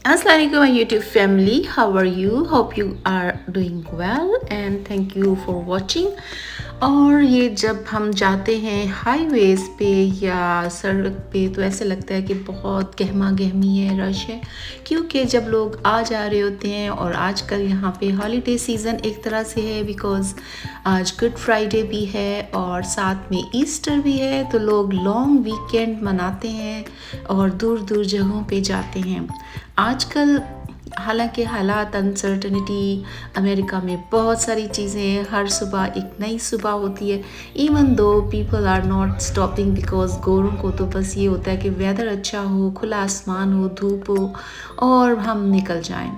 Assalamu alaikum my YouTube family, how are you? Hope you are doing well and thank you for watching. और ये जब हम जाते हैं हाईवेज़ पे या सड़क पे तो ऐसे लगता है कि बहुत गहमा गहमी है, रश है, क्योंकि जब लोग आ जा रहे होते हैं और आजकल यहाँ पे हॉलीडे सीज़न एक तरह से है बिकॉज़ आज गुड फ्राइडे भी है और साथ में ईस्टर भी है, तो लोग लॉन्ग वीकेंड मनाते हैं और दूर दूर जगहों पे जाते हैं। आजकल हालांकि हालात अनसर्टनिटी, अमेरिका में बहुत सारी चीज़ें हैं, हर सुबह एक नई सुबह होती है। Even though people are not stopping because गोरों को तो बस ये होता है कि वेदर अच्छा हो, खुला आसमान हो, धूप हो और हम निकल जाएं।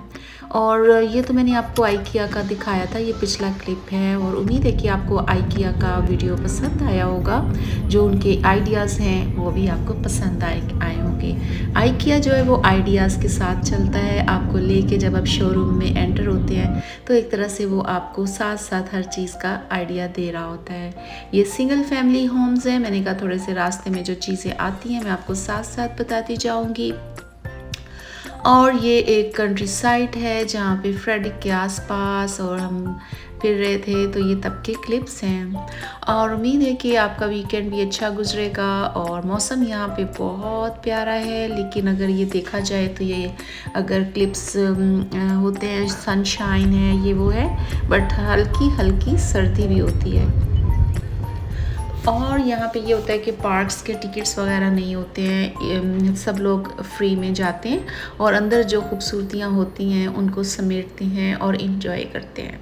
और ये तो मैंने आपको आइकिया का दिखाया था, ये पिछला क्लिप है और उम्मीद है कि आपको आइकिया का वीडियो पसंद आया होगा। जो उनके आइडियाज़ हैं वो भी आपको पसंद आए होंगे। आइकिया जो है वो आइडियाज़ के साथ चलता है, आपको लेके जब आप शोरूम में एंटर होते हैं तो एक तरह से वो आपको साथ साथ हर चीज़ का आइडिया दे रहा होता है। ये सिंगल फैमिली होम्स हैं, मैंने कहा थोड़े से रास्ते में जो चीज़ें आती हैं मैं आपको साथ साथ बताती जाऊँगी। और ये एक कंट्री साइड है जहाँ पे फ्रेडिक के आसपास और हम फिर रहे थे, तो ये तब के क्लिप्स हैं और उम्मीद है कि आपका वीकेंड भी अच्छा गुजरेगा। और मौसम यहाँ पे बहुत प्यारा है, लेकिन अगर ये देखा जाए तो ये अगर क्लिप्स होते हैं, सनशाइन है, ये वो है, बट हल्की हल्की सर्दी भी होती है। और यहाँ पे ये होता है कि पार्क्स के टिकट्स वगैरह नहीं होते हैं, सब लोग फ्री में जाते हैं और अंदर जो खूबसूरतियाँ होती हैं उनको समेटते हैं और इन्जॉय करते हैं।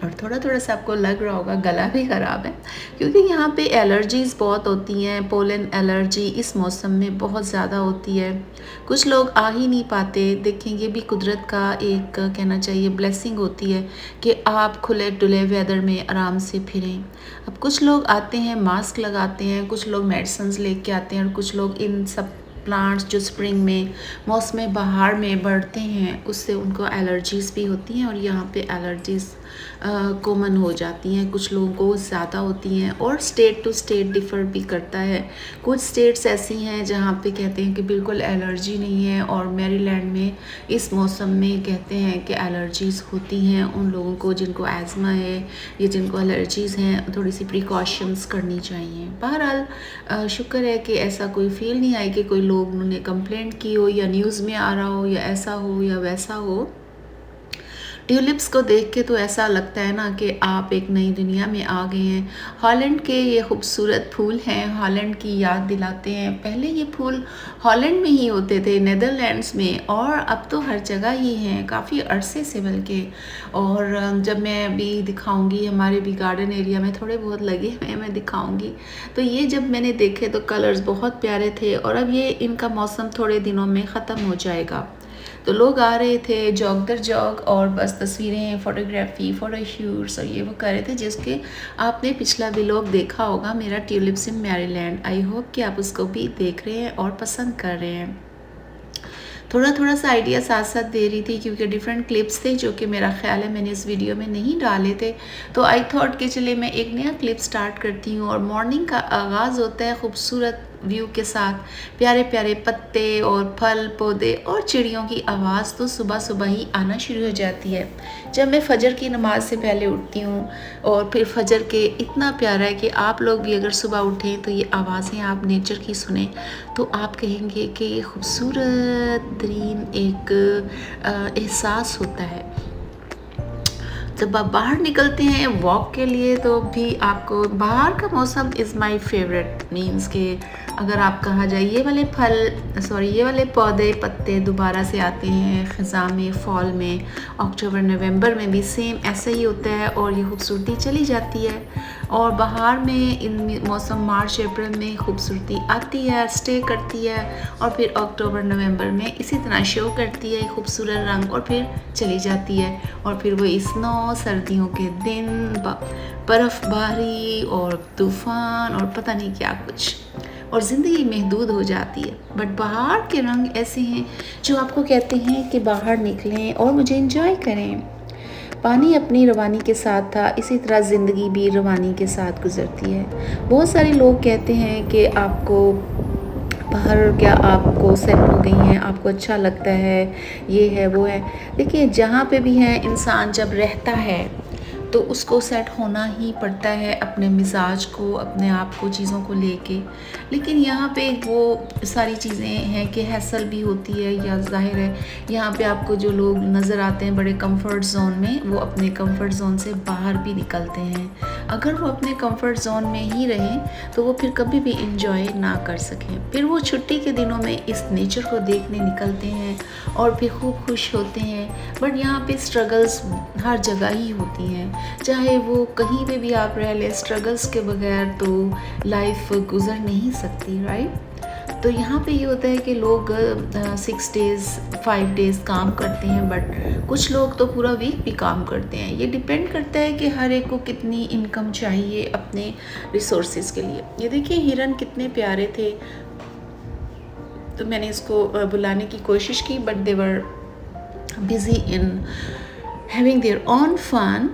और थोड़ा थोड़ा सा आपको लग रहा होगा गला भी ख़राब है क्योंकि यहाँ पे एलर्जीज़ बहुत होती हैं। पोलन एलर्जी इस मौसम में बहुत ज़्यादा होती है, कुछ लोग आ ही नहीं पाते। देखेंगे भी कुदरत का एक कहना चाहिए ब्लेसिंग होती है कि आप खुले डुले वेदर में आराम से फिरें। अब कुछ लोग आते हैं, मास्क लगाते हैं, कुछ लोग मेडिसिन लेके आते हैं और कुछ लोग इन सब प्लांट्स जो स्प्रिंग में मौसम बहार में बढ़ते हैं उससे उनको एलर्जीज़ भी होती हैं और यहाँ पे एलर्जीज़ कॉमन हो जाती हैं, कुछ लोगों को ज़्यादा होती हैं और स्टेट टू स्टेट डिफ़र भी करता है। कुछ स्टेट्स ऐसी हैं जहाँ पे कहते हैं कि बिल्कुल एलर्जी नहीं है और मैरीलैंड में इस मौसम में कहते हैं कि एलर्जीज़ होती हैं। उन लोगों को जिनको एज़मा है या जिनको एलर्जीज़ हैं थोड़ी सी प्रिकॉशंस करनी चाहिए। बहरहाल शुक्र है कि ऐसा कोई फील नहीं आए कि कोई लोग उन्होंने कंप्लेंट की हो या न्यूज़ में आ रहा हो या ऐसा हो या वैसा हो। ट्यूलिप्स को देख के तो ऐसा लगता है ना कि आप एक नई दुनिया में आ गए हैं। हॉलैंड के ये खूबसूरत फूल हैं, हॉलैंड की याद दिलाते हैं। पहले ये फूल हॉलैंड में ही होते थे, नेदरलैंड्स में, और अब तो हर जगह ही हैं, काफ़ी अरसे से बल्कि। और जब मैं अभी दिखाऊंगी, हमारे भी गार्डन एरिया में थोड़े बहुत लगे हुए हैं, मैं दिखाऊंगी। तो ये जब मैंने देखे तो कलर्स बहुत प्यारे थे और अब ये इनका मौसम थोड़े दिनों में ख़त्म हो जाएगा। तो लोग आ रहे थे जॉग दर जॉग और बस तस्वीरें, फ़ोटोग्राफी, फ़ोटोशूट्स और ये वो कर रहे थे, जिसके आपने पिछला व्लॉग देखा होगा मेरा tulips in Maryland. I hope कि आप उसको भी देख रहे हैं और पसंद कर रहे हैं। थोड़ा थोड़ा सा आइडिया साथ साथ दे रही थी क्योंकि डिफरेंट क्लिप्स थे जो कि मेरा ख्याल है मैंने इस वीडियो में नहीं डाले थे, तो आई थॉट कि चले मैं एक नया क्लिप स्टार्ट करती हूँ। और मॉर्निंग का आगाज़ होता है खूबसूरत व्यू के साथ, प्यारे प्यारे पत्ते और फल पौधे और चिड़ियों की आवाज़ तो सुबह सुबह ही आना शुरू हो जाती है जब मैं फ़जर की नमाज़ से पहले उठती हूँ। और फिर फ़जर के इतना प्यारा है कि आप लोग भी अगर सुबह उठें तो ये आवाज़ें आप नेचर की सुने तो आप कहेंगे कि ये खूबसूरत तरीन एक एहसास होता है। जब आप बाहर निकलते हैं वॉक के लिए तो भी आपको बाहर का मौसम इज़ माय फेवरेट, मीन्स के अगर आप कहा जाए ये वाले पौधे पत्ते दोबारा से आते हैं ख़ज़ां में, फॉल में, अक्टूबर नवंबर में भी सेम ऐसा ही होता है और ये खूबसूरती चली जाती है। और बाहर में इन मौसम मार्च अप्रैल में खूबसूरती आती है, स्टे करती है और फिर अक्टूबर नवंबर में इसी तरह शो करती है खूबसूरत रंग और फिर चली जाती है। और फिर वो स्नो, सर्दियों के दिन, बर्फ़बारी और तूफ़ान और पता नहीं क्या कुछ, और ज़िंदगी महदूद हो जाती है। बट बाहर के रंग ऐसे हैं जो आपको कहते हैं कि बाहर निकलें और मुझे इंजॉय करें। पानी अपनी रवानी के साथ था, इसी तरह ज़िंदगी भी रवानी के साथ गुज़रती है। बहुत सारे लोग कहते हैं कि आपको बाहर क्या आपको सेट हो गई हैं, आपको अच्छा लगता है, ये है वो है। देखिए जहाँ पे भी है इंसान जब रहता है तो उसको सेट होना ही पड़ता है अपने मिजाज को, अपने आप को, चीज़ों को लेके। लेकिन यहाँ पे वो सारी चीज़ें हैं कि हैसल भी होती है, या ज़ाहिर है यहाँ पे आपको जो लोग नज़र आते हैं बड़े कंफर्ट ज़ोन में, वो अपने कंफर्ट ज़ोन से बाहर भी निकलते हैं। अगर वो अपने कंफर्ट ज़ोन में ही रहें तो वो फिर कभी भी इंजॉय ना कर सकें। फिर वो छुट्टी के दिनों में इस नेचर को देखने निकलते हैं और फिर खूब खुश होते हैं। बट यहाँ पे स्ट्रगल्स हर जगह ही होती हैं, चाहे वो कहीं पे भी आप रह लें, स्ट्रगल्स के बगैर तो लाइफ गुजर नहीं सकती, राइट। तो यहाँ पे ये होता है कि लोग 6 डेज़ 5 डेज़ काम करते हैं, बट कुछ लोग तो पूरा वीक भी काम करते हैं। ये डिपेंड करता है कि हर एक को कितनी इनकम चाहिए अपने रिसोर्सेज के लिए। ये देखिए हिरन कितने प्यारे थे, तो मैंने इसको बुलाने की कोशिश की, but they were busy in having their own fun.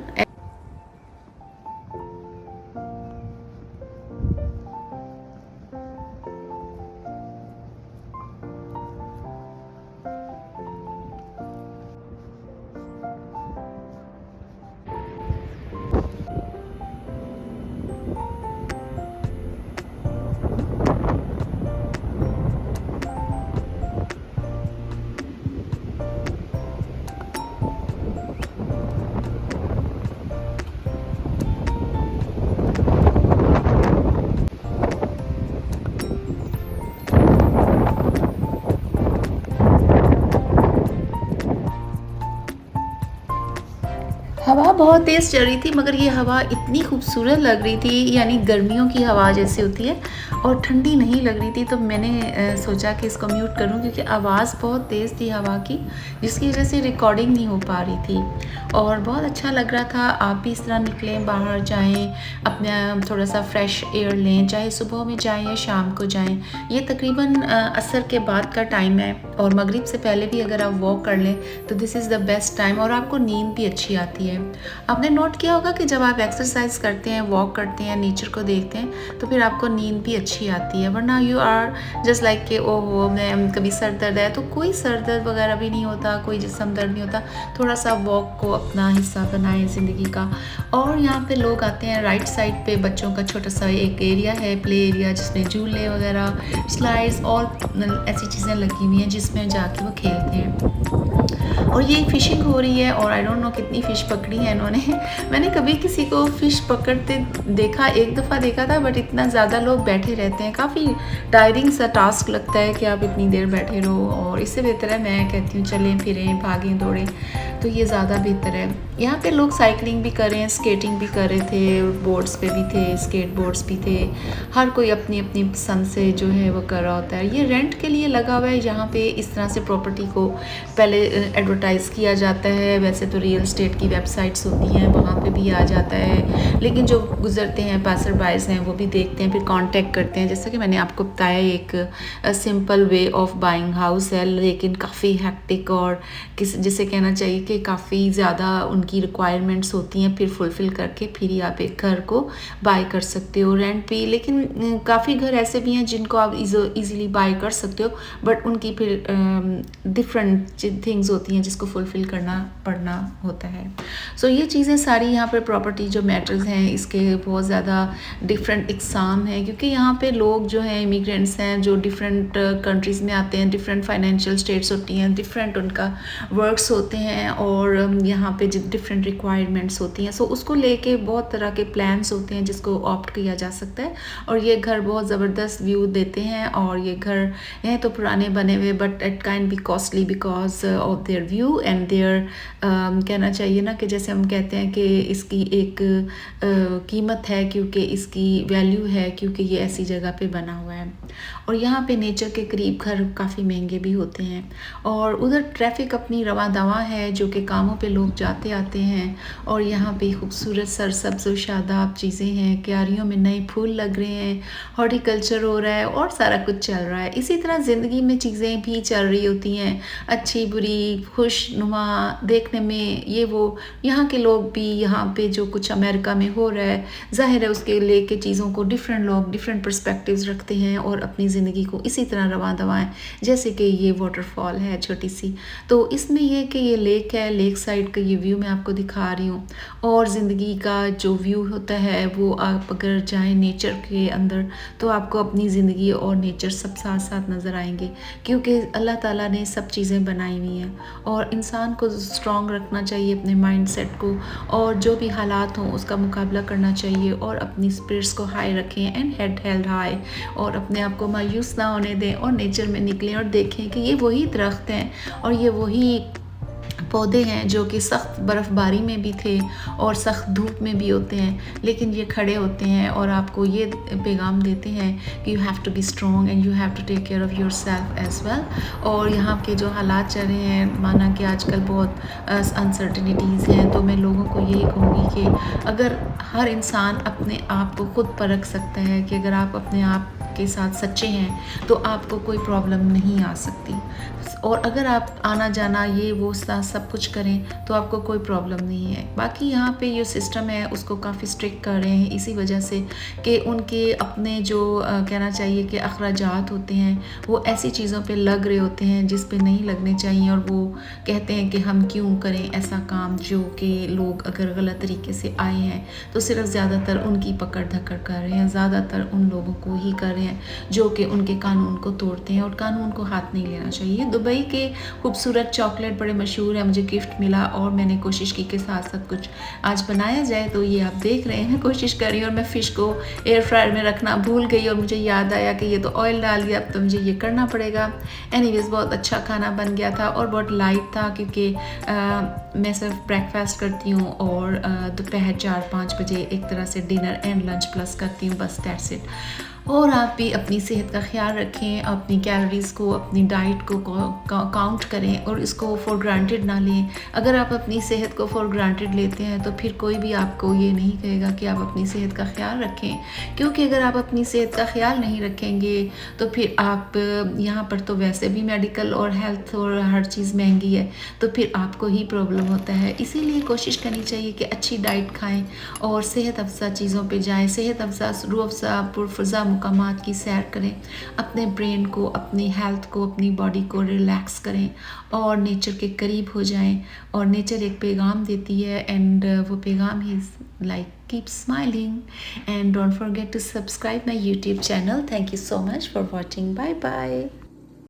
हवा बहुत तेज़ चल रही थी, मगर ये हवा इतनी खूबसूरत लग रही थी, यानी गर्मियों की हवा जैसी होती है, और ठंडी नहीं लग रही थी। तो मैंने सोचा कि इसको म्यूट करूं, क्योंकि आवाज़ बहुत तेज़ थी हवा की, जिसकी वजह से रिकॉर्डिंग नहीं हो पा रही थी। और बहुत अच्छा लग रहा था। आप भी इस तरह निकलें, बाहर जाएं, अपना थोड़ा सा फ्रेश एयर लें, चाहे सुबह में जाएं या शाम को जाएं। ये तकरीबन असर के बाद का टाइम है, और मगरिब से पहले भी अगर आप वॉक कर लें तो this is the best time, और आपको नींद भी अच्छी आती है। आपने नोट किया होगा कि जब आप एक्सरसाइज करते हैं, वॉक करते हैं, नेचर को देखते हैं, तो फिर आपको नींद भी अच्छी आती है। वरना यू आर जस्ट लाइक कि ओहो मैं कभी सर दर्द है, तो कोई सर दर्द वगैरह भी नहीं होता, कोई जिस्म दर्द नहीं होता। थोड़ा सा वॉक को अपना हिस्सा बनाएं ज़िंदगी का। और यहाँ पे लोग आते हैं, राइट साइड पे बच्चों का छोटा सा एक एरिया है, प्ले एरिया, जिसमें झूले वगैरह, स्लाइड्स और ऐसी चीज़ें लगी हुई हैं जिसमें जाके वो खेलते हैं। और ये फिशिंग हो रही है, और आई डोंट नो कितनी फ़िश पकड़ी है इन्होंने। मैंने कभी किसी को फ़िश पकड़ते देखा, एक दफ़ा देखा था, बट इतना ज़्यादा लोग बैठे रहते हैं, काफ़ी टायरिंग सा टास्क लगता है कि आप इतनी देर बैठे रहो। और इससे बेहतर है, मैं कहती हूँ चलें फिरें, भागें दौड़ें, तो ये ज़्यादा बेहतर है। यहाँ पे लोग साइकिलिंग भी कर रहे हैं, स्केटिंग भी कर रहे थे, बोर्ड्स पे भी थे, स्केट बोर्ड्स भी थे। हर कोई अपनी अपनी पसंद से जो है वो कर रहा होता है। ये रेंट के लिए लगा हुआ है, जहाँ पे इस तरह से प्रॉपर्टी को पहले एडवर्टाइज़ किया जाता है। वैसे तो रियल एस्टेट की वेबसाइट्स होती हैं, वहाँ पे भी आ जाता है, लेकिन जो गुजरते हैं पासर बायर्स हैं वो भी देखते हैं, फिर कांटेक्ट करते हैं। जैसा कि मैंने आपको बताया, एक simple way of buying house है, लेकिन काफ़ी हैक्टिक, और जिसे कहना चाहिए कि काफ़ी ज़्यादा उनकी रिक्वायरमेंट्स होती हैं, फिर फुलफ़िल करके फिर ही आप एक घर को बाय कर सकते हो, रेंट पे। लेकिन काफ़ी घर ऐसे भी हैं जिनको आप ईज़िली बाय कर सकते हो, बट उनकी फिर डिफरेंट थिंग्स होती हैं जिसको फुलफ़िल करना पड़ना होता है। सो ये चीज़ें सारी यहाँ पर प्रॉपर्टी जो मैटर्स हैं, इसके बहुत ज़्यादा डिफरेंट इकसाम हैं, क्योंकि यहाँ पे लोग जो हैं इमिग्रेंट्स हैं, जो डिफरेंट कंट्रीज़ में आते हैं, डिफरेंट फाइनेंशियल स्टेट्स होती हैं, डिफरेंट उनका वर्क्स होते हैं, और यहाँ पे डिफरेंट रिक्वायरमेंट्स होती हैं। सो उसको लेके बहुत तरह के प्लान्स होते हैं जिसको ऑप्ट किया जा सकता है। और ये घर बहुत ज़बरदस्त व्यू देते हैं, और ये घर हैं तो पुराने बने हुए, but it can be costly because of their view and their, कहना चाहिए ना कि जैसे हम कहते हैं कि इसकी एक कीमत है, क्योंकि इसकी वैल्यू है, क्योंकि ये ऐसी जगह पे बना हुआ है। और यहाँ पे नेचर के करीब घर काफ़ी महंगे भी होते हैं, और उधर ट्रैफिक अपनी रवा दवा है, जो कि कामों पे लोग जाते आते हैं। और यहाँ पे खूबसूरत सरसब्ज़ और शादाब चीज़ें हैं, क्यारियों में नए फूल लग रहे हैं, हॉर्टिकल्चर हो रहा है, और सारा कुछ चल रहा है। इसी तरह ज़िंदगी में चीज़ें भी चल रही होती हैं, अच्छी बुरी, खुश खुशनुमा देखने में, ये वो यहाँ के लोग भी, यहाँ पे जो कुछ अमेरिका में हो रहा है, ज़ाहिर है उसके लेके चीज़ों को डिफरेंट लोग डिफरेंट पर्सपेक्टिव्स रखते हैं और अपनी ज़िंदगी को इसी तरह रवा दवाएँ। जैसे कि ये वाटरफॉल है छोटी सी, तो इसमें ये कि ये लेक है, लेक साइड का ये व्यू मैं आपको दिखा रही हूँ। और ज़िंदगी का जो व्यू होता है वो आप अगर जाएँ नेचर के अंदर तो आपको अपनी ज़िंदगी और नेचर सब साथ साथ नज़र आएंगे, क्योंकि अल्लाह ताला ने सब चीज़ें बनाई हुई हैं और इंसान को स्ट्रॉन्ग रखना चाहिए अपने माइंड सेट को, और जो भी हालात हों उसका मुकाबला करना चाहिए और अपनी स्पिरिट्स को हाई रखें एंड हेड हेल्ड हाई, और अपने आप को मायूस ना होने दें और नेचर में निकलें और देखें कि ये वही दरख्त हैं और ये वही पौधे हैं जो कि सख्त बर्फ़बारी में भी थे और सख्त धूप में भी होते हैं, लेकिन ये खड़े होते हैं और आपको ये पैगाम देते हैं कि you have to be strong and you have to take care of yourself as well. और यहाँ के जो हालात चल रहे हैं, माना कि आजकल बहुत अनसर्टिनिटीज़ हैं, तो मैं लोगों को यही कहूँगी कि अगर हर इंसान अपने आप को खुद परख सकता है कि अगर आप अपने आप के साथ सच्चे हैं तो आपको कोई प्रॉब्लम नहीं आ सकती, और अगर आप आना जाना ये वो सब कुछ करें तो आपको कोई प्रॉब्लम नहीं है। बाकी यहाँ पे ये सिस्टम है उसको काफ़ी स्ट्रिक्ट कर रहे हैं इसी वजह से कि उनके अपने जो कहना चाहिए कि अखराजात होते हैं वो ऐसी चीज़ों पे लग रहे होते हैं जिस पे नहीं लगने चाहिए, और वो कहते हैं कि हम क्यों करें ऐसा काम जो कि लोग अगर गलत तरीके से आए हैं तो सिर्फ ज़्यादातर उनकी पकड़ धकड़ कर रहे हैं, ज़्यादातर उन लोगों को ही कर रहे हैं जो कि उनके कानून को तोड़ते हैं, और कानून को हाथ नहीं लेना चाहिए। दुबई के खूबसूरत चॉकलेट बड़े मशहूर है, मुझे गिफ्ट मिला और मैंने कोशिश की कि साथ साथ कुछ आज बनाया जाए, तो ये आप देख रहे हैं कोशिश कर रही हूँ। और मैं फ़िश को एयर फ्रायर में रखना भूल गई और मुझे याद आया कि ये तो ऑयल डाल दिया, अब तो मुझे ये करना पड़ेगा। एनीवेज़ बहुत अच्छा खाना बन गया था और बहुत लाइट था, क्योंकि मैं सिर्फ ब्रेकफास्ट करती हूँ और दोपहर 4-5 बजे एक तरह से डिनर एंड लंच प्लस करती हूँ, बस दैट्स इट। और आप भी अपनी सेहत का ख्याल रखें, अपनी कैलोरीज़ को, अपनी डाइट को काउंट करें और इसको फॉर ग्रांटेड ना लें। अगर आप अपनी सेहत को फॉर ग्रांटेड लेते हैं तो फिर कोई भी आपको ये नहीं कहेगा कि आप अपनी सेहत का ख्याल रखें, क्योंकि अगर आप अपनी सेहत का ख्याल नहीं रखेंगे तो फिर आप यहाँ पर तो वैसे भी मेडिकल और हेल्थ और हर चीज़ महंगी है, तो फिर आपको ही प्रॉब्लम होता है। इसीलिए कोशिश करनी चाहिए कि अच्छी डाइट खाएँ और सेहत अफ़ज़ा चीज़ों पे जाएँ, सेहत अफ़ज़ा रूह अफ़ज़ा पुरफ़ज़ा मुकामात की सैर करें, अपने ब्रेन को, अपनी हेल्थ को, अपनी बॉडी को रिलैक्स करें और नेचर के करीब हो जाएं। और नेचर एक पैगाम देती है एंड वो पैगाम ही like keep smiling and don't forget to subscribe my YouTube channel. Thank you so much for watching. Bye bye.